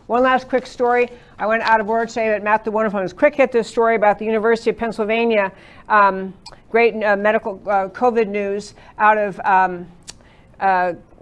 One last quick story. I went out of order to say that Matt the Wonderful has quick hit this story about the University of Pennsylvania. Great medical COVID news out of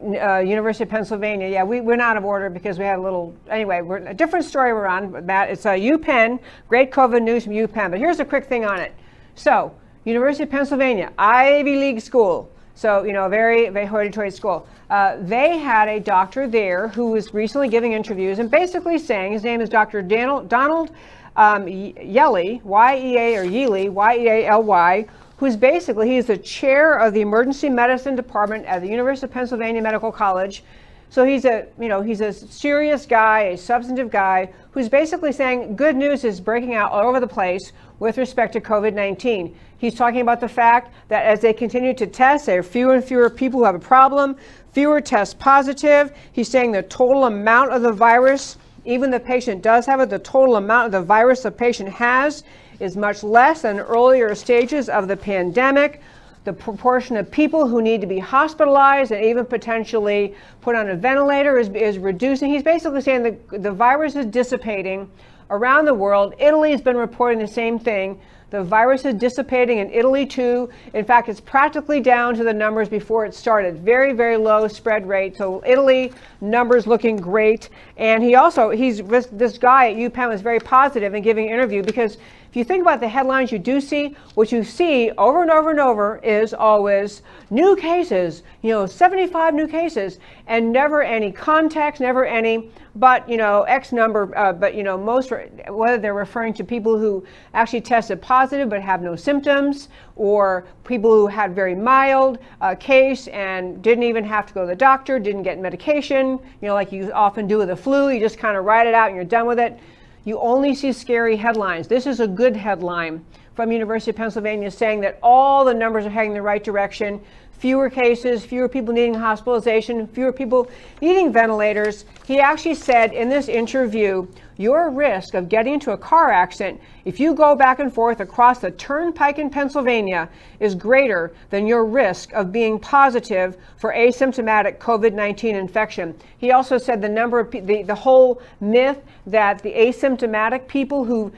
University of Pennsylvania. Yeah, we're not out of order because we had a little, anyway, we're a different story we're on, Matt. It's UPenn, great COVID news from UPenn. But here's a quick thing on it. So, University of Pennsylvania, Ivy League school. So, you know, very, very hoity-toity school. They had a doctor there who was recently giving interviews and basically saying, his name is Dr. Donald Yeley, Y-E-A or Yealy, Y-E-A-L-Y, who's basically, he's the chair of the emergency medicine department at the University of Pennsylvania Medical College. So he's a, you know, he's a serious guy, a substantive guy, who's basically saying good news is breaking out all over the place with respect to COVID-19. He's talking about the fact that as they continue to test, there are fewer and fewer people who have a problem, fewer test positive. He's saying the total amount of the virus, even the patient does have it, the total amount of the virus the patient has is much less than earlier stages of the pandemic. The proportion of people who need to be hospitalized and even potentially put on a ventilator is reducing. He's basically saying the virus is dissipating around the world. Italy has been reporting the same thing. The virus is dissipating in Italy too. In fact, it's practically down to the numbers before it started. Very, very low spread rate. So Italy numbers looking great. And this guy at UPenn was very positive in giving an interview, because if you think about the headlines you do see, what you see over and over and over is always new cases, 75 new cases, and never any context, never any, but, X number, but, most, whether they're referring to people who actually tested positive but have no symptoms, or people who had very mild case and didn't even have to go to the doctor, didn't get medication, like you often do with the flu, you just kind of ride it out and you're done with it. You only see scary headlines. This is a good headline from University of Pennsylvania saying that all the numbers are heading in the right direction. Fewer cases, fewer people needing hospitalization, fewer people needing ventilators. He actually said in this interview, your risk of getting into a car accident, if you go back and forth across the turnpike in Pennsylvania, is greater than your risk of being positive for asymptomatic COVID-19 infection. He also said the number of the whole myth that the asymptomatic people who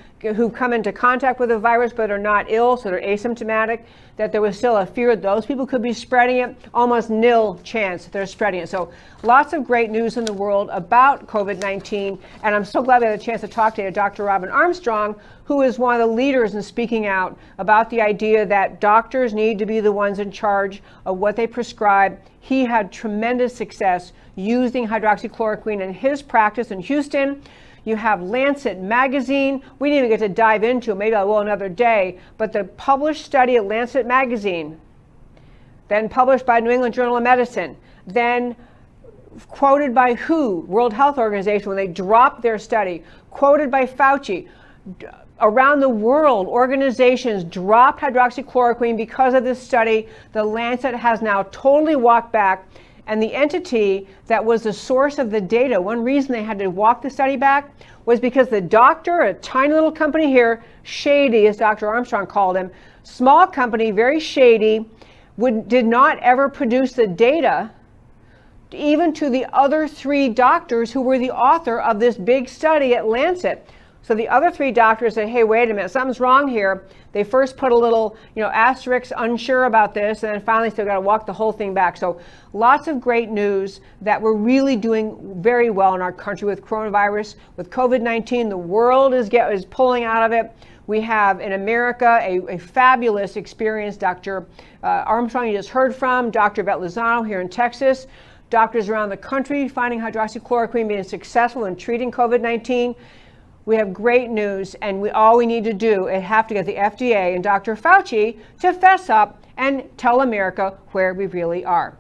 come into contact with the virus but are not ill, so they're asymptomatic, that there was still a fear that those people could be spreading it. Almost nil chance they're spreading it. So lots of great news in the world about COVID-19, and I'm so glad we had a chance to talk to Dr. Robin Armstrong, who is one of the leaders in speaking out about the idea that doctors need to be the ones in charge of what they prescribe. He had tremendous success using hydroxychloroquine in his practice in Houston. You have Lancet magazine. We didn't even get to dive into it. Maybe I will another day. But the published study at Lancet magazine, then published by New England Journal of Medicine, then quoted by WHO, World Health Organization, when they dropped their study, quoted by Fauci. Around the world, organizations dropped hydroxychloroquine because of this study. The Lancet has now totally walked back. And the entity that was the source of the data, one reason they had to walk the study back was because the doctor, a tiny little company here, shady, as Dr. Armstrong called him, small company, very shady, did not ever produce the data even to the other 3 doctors who were the author of this big study at Lancet. So the other 3 doctors said, hey, wait a minute, something's wrong here. They first put a little, asterisk, unsure about this, and then finally still got to walk the whole thing back. So lots of great news that we're really doing very well in our country with coronavirus. With COVID-19, the world is pulling out of it. We have in America a fabulous experience. Dr. Armstrong, you just heard from, Dr. Yvette Lozano here in Texas. Doctors around the country finding hydroxychloroquine being successful in treating COVID-19. We have great news, and all we need to do is have to get the FDA and Dr. Fauci to fess up and tell America where we really are.